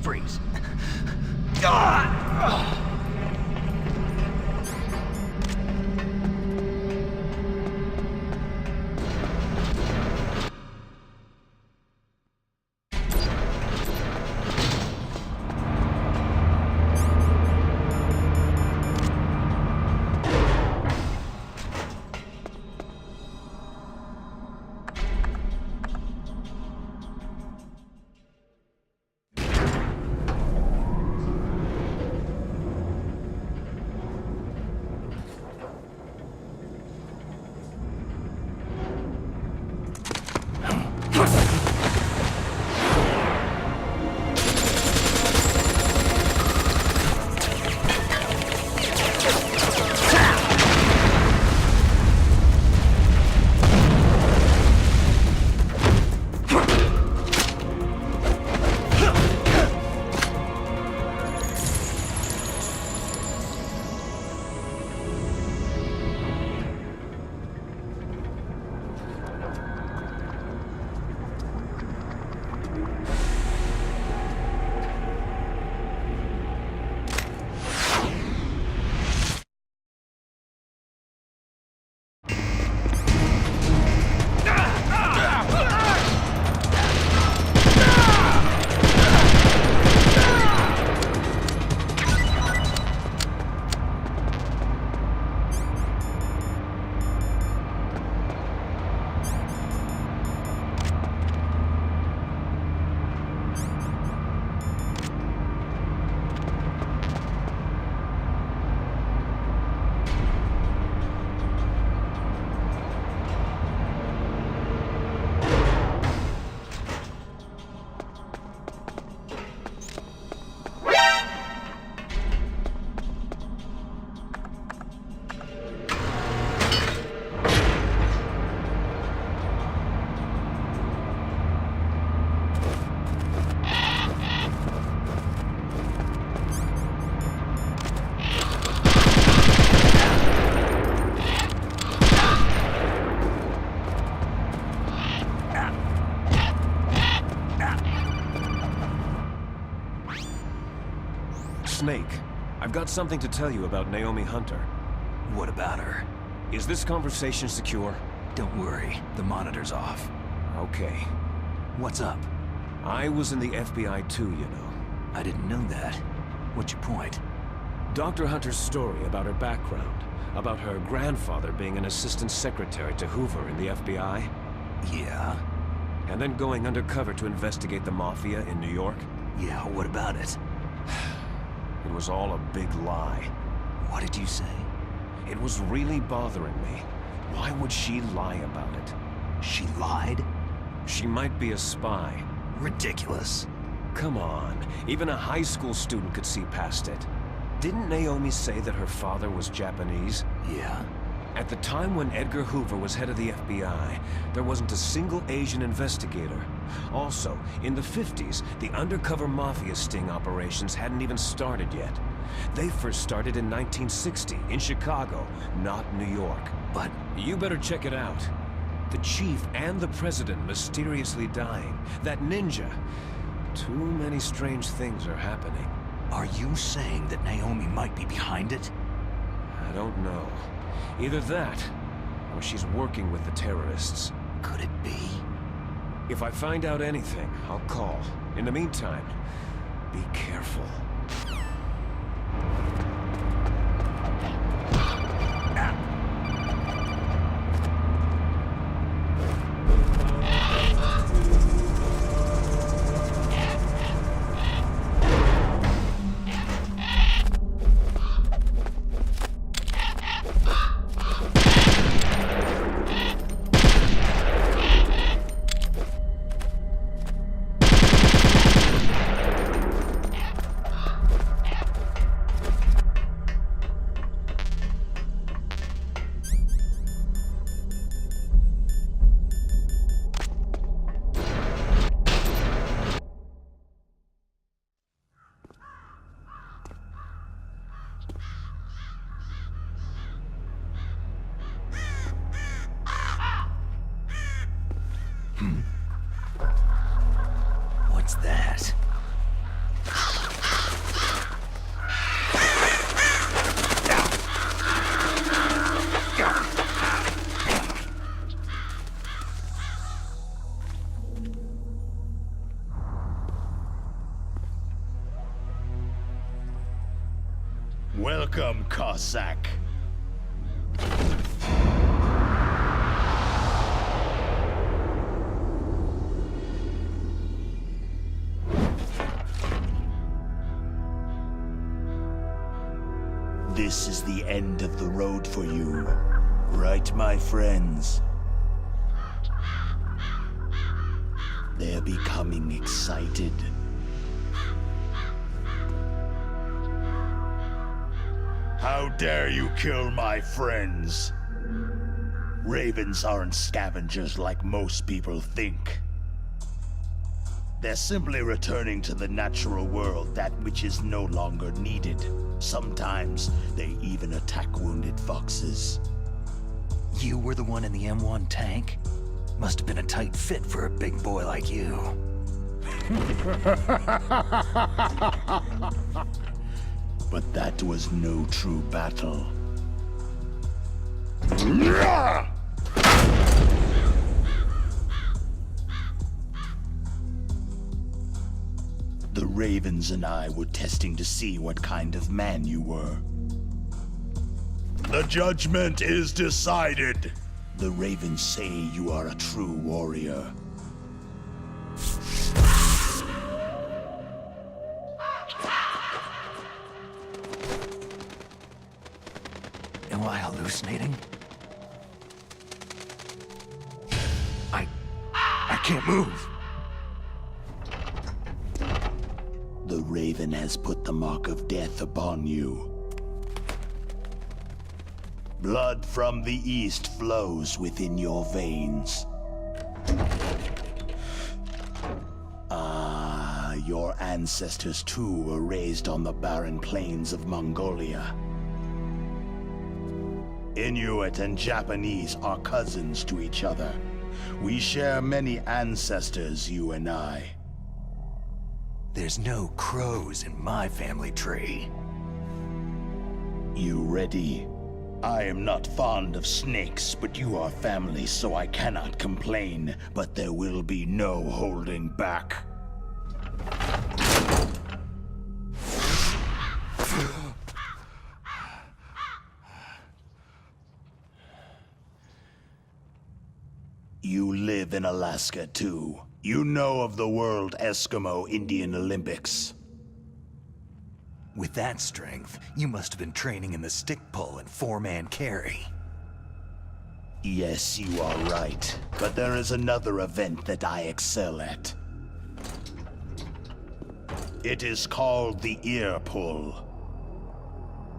Freeze. Snake, I've got something to tell you about Naomi Hunter. What about her? Is this conversation secure? Don't worry, the monitor's off. Okay. What's up? I was in the FBI too, you know. I didn't know that. What's your point? Dr. Hunter's story about her background, about her grandfather being an assistant secretary to Hoover in the FBI. Yeah? And then going undercover to investigate the Mafia in New York. Yeah, what about it? It was all a big lie. What did you say? It was really bothering me. Why would she lie about it? She lied? She might be a spy. Ridiculous. Come on, even a high school student could see past it. Didn't Naomi say that her father was Japanese? Yeah. At the time when Edgar Hoover was head of the FBI, there wasn't a single Asian investigator. Also, in the 50s, the undercover mafia sting operations hadn't even started yet. They first started in 1960, in Chicago, not New York. But you better check it out. The chief and the president mysteriously dying. That ninja. Too many strange things are happening. Are you saying that Naomi might be behind it? I don't know. Either that, or she's working with the terrorists. Could it be? If I find out anything, I'll call. In the meantime, be careful. What's that? Welcome, Cossack. This is the end of the road for you, right, my friends? They're becoming excited. How dare you kill my friends? Ravens aren't scavengers like most people think. They're simply returning to the natural world, that which is no longer needed. Sometimes they even attack wounded foxes. You were the one in the M1 tank? Must have been a tight fit for a big boy like you. But that was no true battle. The Ravens and I were testing to see what kind of man you were. The judgment is decided. The Ravens say you are a true warrior. Am I hallucinating? I can't move. The Raven has put the mark of death upon you. Blood from the east flows within your veins. Your ancestors too were raised on the barren plains of Mongolia. Inuit and Japanese are cousins to each other. We share many ancestors, you and I. There's no crows in my family tree. You ready? I am not fond of snakes, but you are family, so I cannot complain. But there will be no holding back. You live in Alaska, too. You know of the World Eskimo Indian Olympics. With that strength, you must have been training in the stick pull and four-man carry. Yes, you are right. But there is another event that I excel at. It is called the ear pull.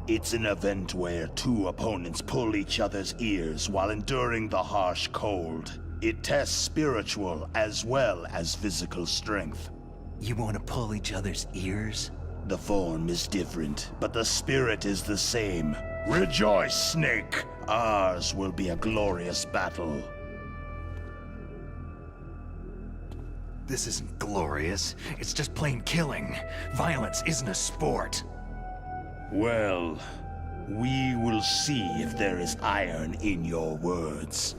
It's an event where two opponents pull each other's ears while enduring the harsh cold. It tests spiritual as well as physical strength. You want to pull each other's ears? The form is different, but the spirit is the same. Rejoice, Snake! Ours will be a glorious battle. This isn't glorious. It's just plain killing. Violence isn't a sport. Well, we will see if there is iron in your words.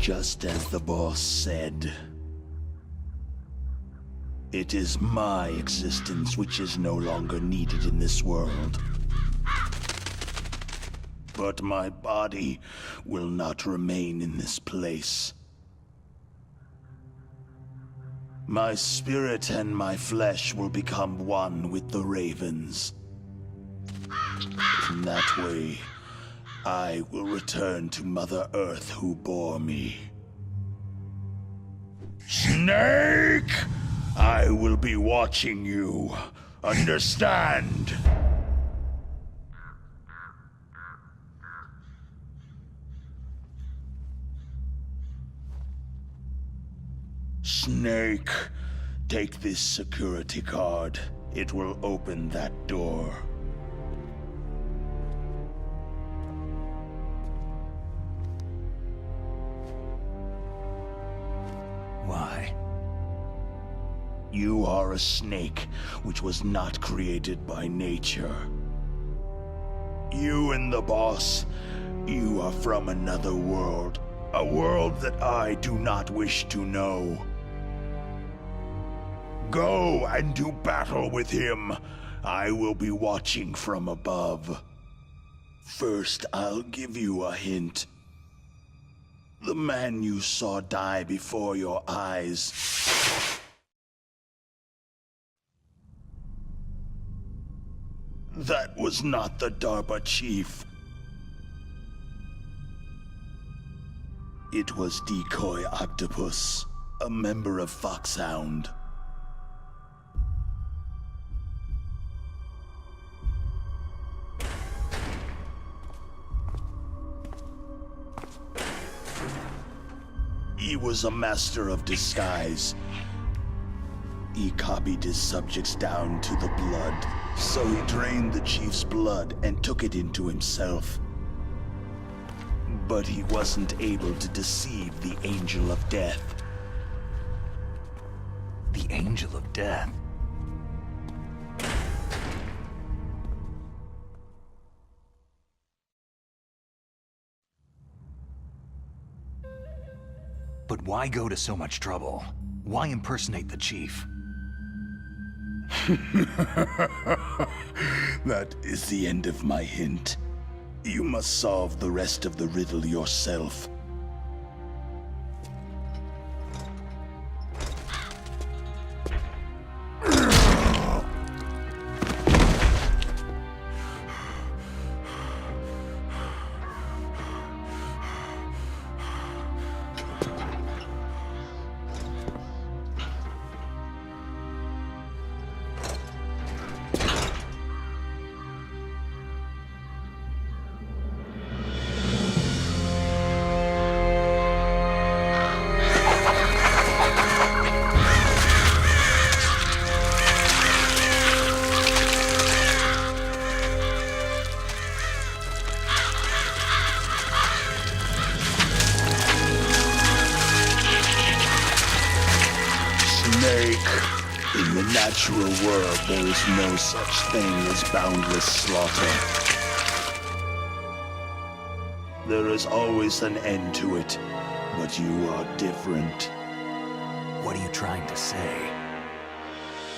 Just as the boss said. It is my existence which is no longer needed in this world. But my body will not remain in this place. My spirit and my flesh will become one with the ravens. In that way, I will return to Mother Earth who bore me. Snake! I will be watching you. Understand? Snake, take this security card. It will open that door. Why? You are a snake, which was not created by nature. You and the boss, you are from another world. A world that I do not wish to know. Go and do battle with him. I will be watching from above. First, I'll give you a hint. The man you saw die before your eyes. That was not the DARPA chief. It was Decoy Octopus, a member of Foxhound. He was a master of disguise. He copied his subjects down to the blood, so he drained the chief's blood and took it into himself. But he wasn't able to deceive the Angel of Death. The Angel of Death? But why go to so much trouble? Why impersonate the chief? That is the end of my hint. You must solve the rest of the riddle yourself. In the natural world, there is no such thing as boundless slaughter. There is always an end to it, but you are different. What are you trying to say?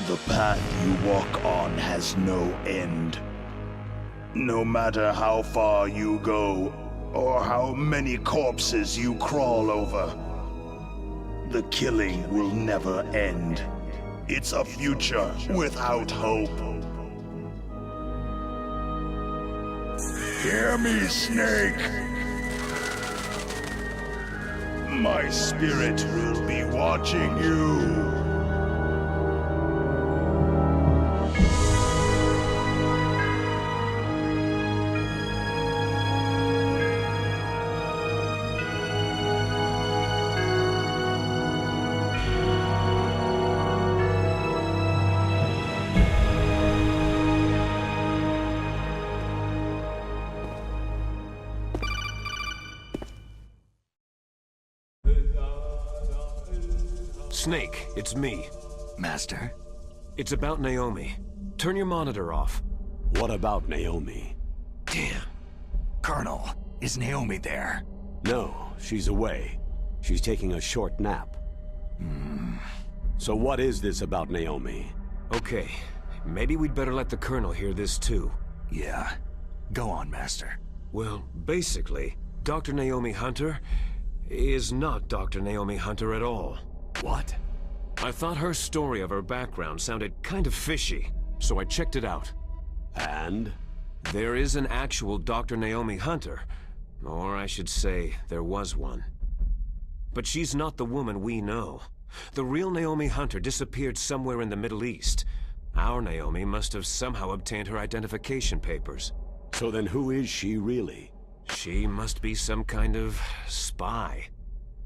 The path you walk on has no end. No matter how far you go, or how many corpses you crawl over, the killing will never end. It's a future without hope. Hear me, Snake. My spirit will be watching you. Snake, it's me. Master? It's about Naomi. Turn your monitor off. What about Naomi? Damn. Colonel, is Naomi there? No, she's away. She's taking a short nap. So what is this about Naomi? Okay, maybe we'd better let the Colonel hear this too. Yeah. Go on, Master. Well, basically, Dr. Naomi Hunter is not Dr. Naomi Hunter at all. What? I thought her story of her background sounded kind of fishy, so I checked it out. And? There is an actual Dr. Naomi Hunter, or I should say, there was one. But she's not the woman we know. The real Naomi Hunter disappeared somewhere in the Middle East. Our Naomi must have somehow obtained her identification papers. So then who is she really? She must be some kind of spy.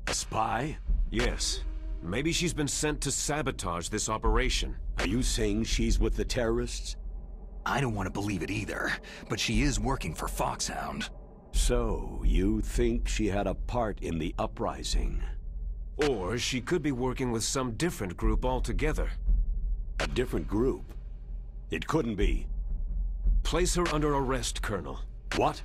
A spy? Yes. Maybe she's been sent to sabotage this operation. Are you saying she's with the terrorists? I don't want to believe it either, but she is working for Foxhound. So, you think she had a part in the uprising? Or she could be working with some different group altogether. A different group? It couldn't be. Place her under arrest, Colonel. What?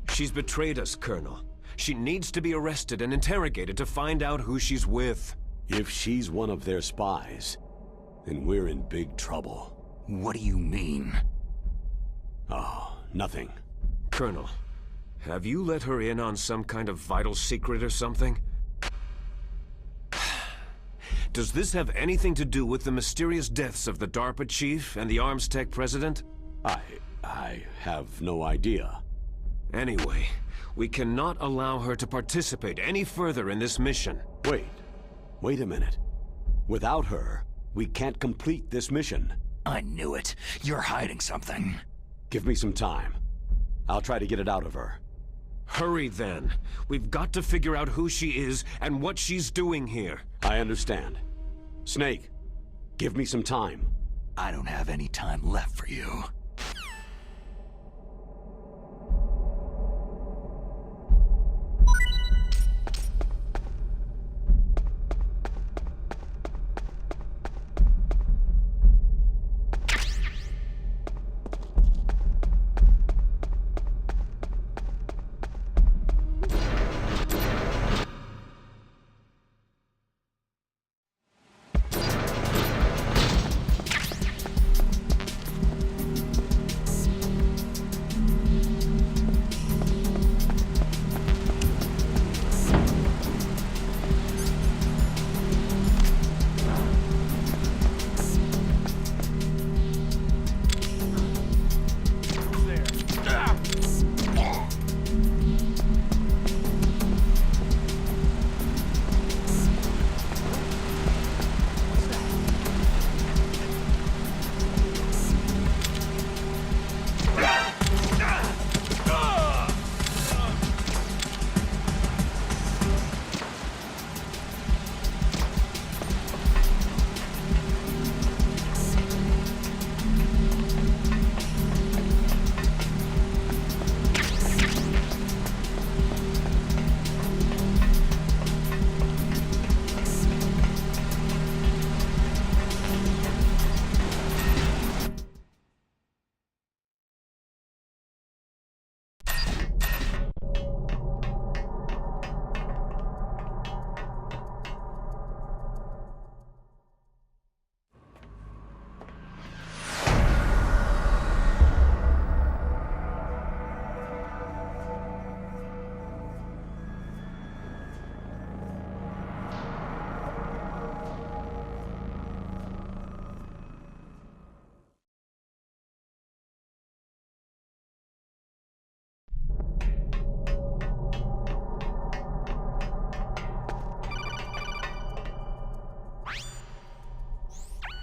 She's betrayed us, Colonel. She needs to be arrested and interrogated to find out who she's with. If she's one of their spies, then we're in big trouble. What do you mean? Oh, nothing. Colonel, have you let her in on some kind of vital secret or something? Does this have anything to do with the mysterious deaths of the DARPA chief and the arms tech president? I have no idea. Anyway, we cannot allow her to participate any further in this mission. Wait a minute. Without her, we can't complete this mission. I knew it. You're hiding something. Give me some time. I'll try to get it out of her. Hurry then. We've got to figure out who she is and what she's doing here. I understand. Snake, give me some time. I don't have any time left for you.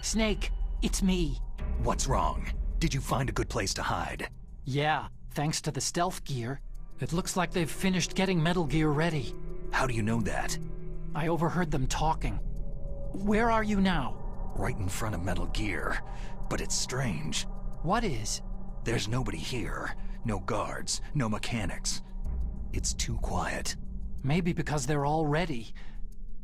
Snake, it's me. What's wrong? Did you find a good place to hide? Yeah, thanks to the stealth gear. It looks like they've finished getting Metal Gear ready. How do you know that? I overheard them talking. Where are you now? Right in front of Metal Gear. But it's strange. What is? There's nobody here. No guards, no mechanics. It's too quiet. Maybe because they're all ready.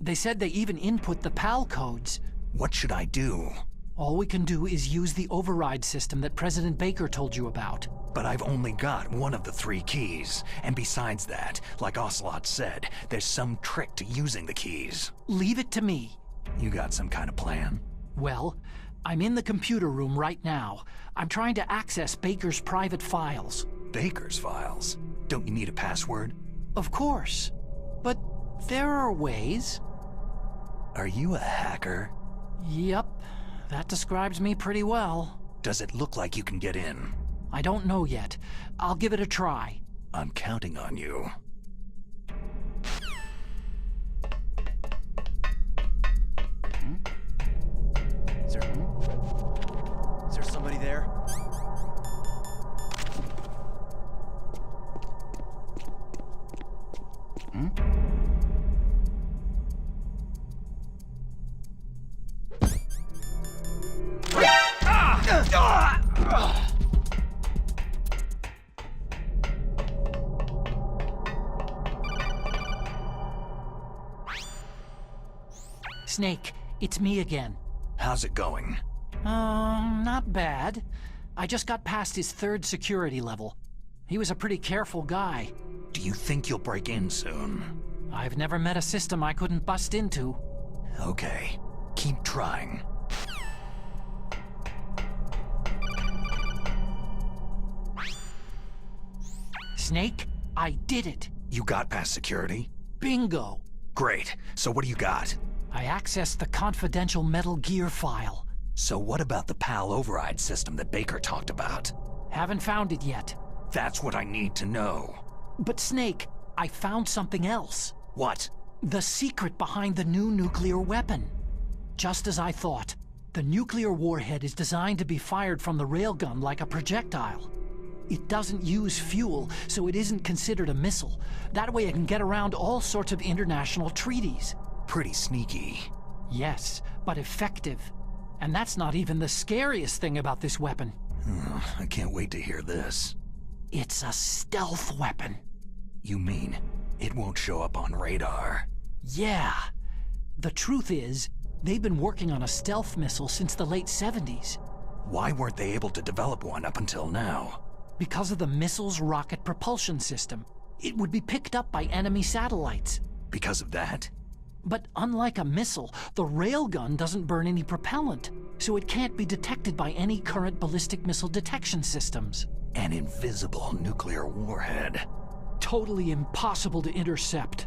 They said they even input the PAL codes. What should I do? All we can do is use the override system that President Baker told you about. But I've only got one of the 3 keys. And besides that, like Ocelot said, there's some trick to using the keys. Leave it to me. You got some kind of plan? Well, I'm in the computer room right now. I'm trying to access Baker's private files. Baker's files? Don't you need a password? Of course. But there are ways. Are you a hacker? Yep, that describes me pretty well. Does it look like you can get in? I don't know yet. I'll give it a try. I'm counting on you. Is there somebody there? Snake, it's me again. How's it going? Not bad. I just got past his 3rd security level. He was a pretty careful guy. Do you think you'll break in soon? I've never met a system I couldn't bust into. Okay, keep trying. Snake, I did it. You got past security? Bingo. Great, so what do you got? I accessed the confidential Metal Gear file. So what about the PAL override system that Baker talked about? Haven't found it yet. That's what I need to know. But Snake, I found something else. What? The secret behind the new nuclear weapon. Just as I thought, the nuclear warhead is designed to be fired from the railgun like a projectile. It doesn't use fuel, so it isn't considered a missile. That way it can get around all sorts of international treaties. Pretty sneaky. Yes, but effective. And that's not even the scariest thing about this weapon. I can't wait to hear this. It's a stealth weapon. You mean it won't show up on radar? Yeah. The truth is, they've been working on a stealth missile since the late 70s. Why weren't they able to develop one up until now? Because of the missile's rocket propulsion system. It would be picked up by enemy satellites. Because of that? But unlike a missile, the railgun doesn't burn any propellant, so it can't be detected by any current ballistic missile detection systems. An invisible nuclear warhead. Totally impossible to intercept.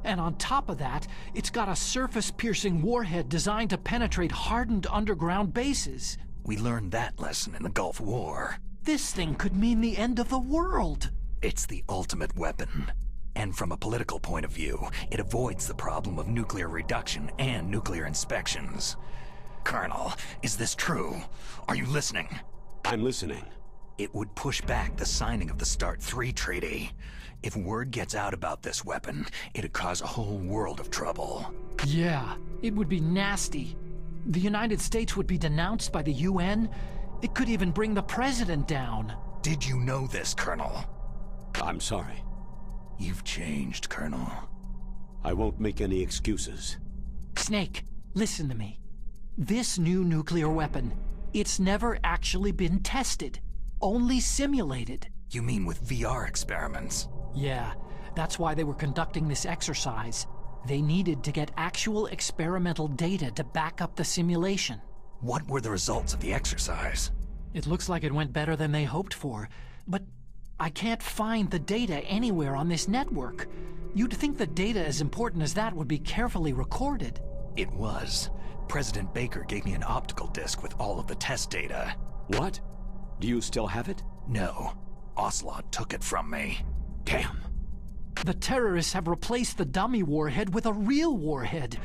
And on top of that, it's got a surface-piercing warhead designed to penetrate hardened underground bases. We learned that lesson in the Gulf War. This thing could mean the end of the world. It's the ultimate weapon. And from a political point of view, it avoids the problem of nuclear reduction and nuclear inspections. Colonel, is this true? Are you listening? I'm listening. It would push back the signing of the START 3 treaty. If word gets out about this weapon, it'd cause a whole world of trouble. Yeah, it would be nasty. The United States would be denounced by the UN. It could even bring the president down. Did you know this, Colonel? I'm sorry. You've changed, Colonel. I won't make any excuses. Snake, listen to me. This new nuclear weapon, it's never actually been tested. Only simulated. You mean with VR experiments? Yeah, that's why they were conducting this exercise. They needed to get actual experimental data to back up the simulation. What were the results of the exercise? It looks like it went better than they hoped for, but I can't find the data anywhere on this network. You'd think the data as important as that would be carefully recorded. It was. President Baker gave me an optical disc with all of the test data. What? Do you still have it? No. Ocelot took it from me. Damn. The terrorists have replaced the dummy warhead with a real warhead.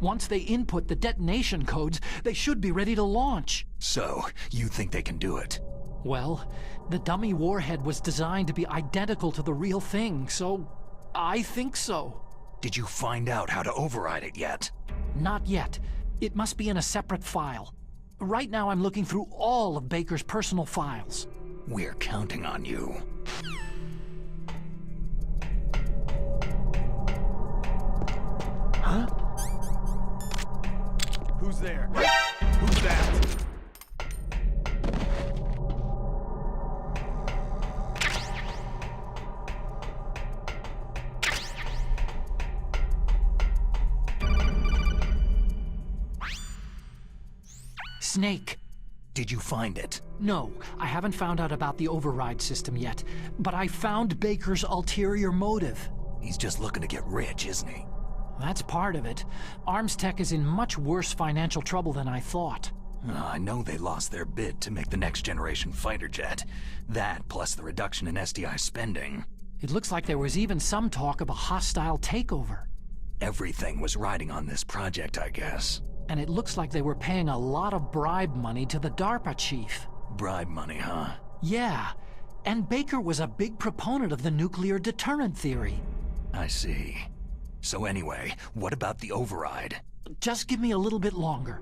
Once they input the detonation codes, they should be ready to launch. So, you think they can do it? Well, the dummy warhead was designed to be identical to the real thing, so I think so. Did you find out how to override it yet? Not yet. It must be in a separate file. Right now I'm looking through all of Baker's personal files. We're counting on you. Huh? Who's there? Who's that? Snake. Did you find it? No, I haven't found out about the override system yet, but I found Baker's ulterior motive. He's just looking to get rich, isn't he? That's part of it. Arms Tech is in much worse financial trouble than I thought. I know they lost their bid to make the next generation fighter jet. That, plus the reduction in SDI spending. It looks like there was even some talk of a hostile takeover. Everything was riding on this project, I guess. And it looks like they were paying a lot of bribe money to the DARPA chief. Bribe money, huh? Yeah, and Baker was a big proponent of the nuclear deterrent theory. I see. So anyway, what about the override? Just give me a little bit longer.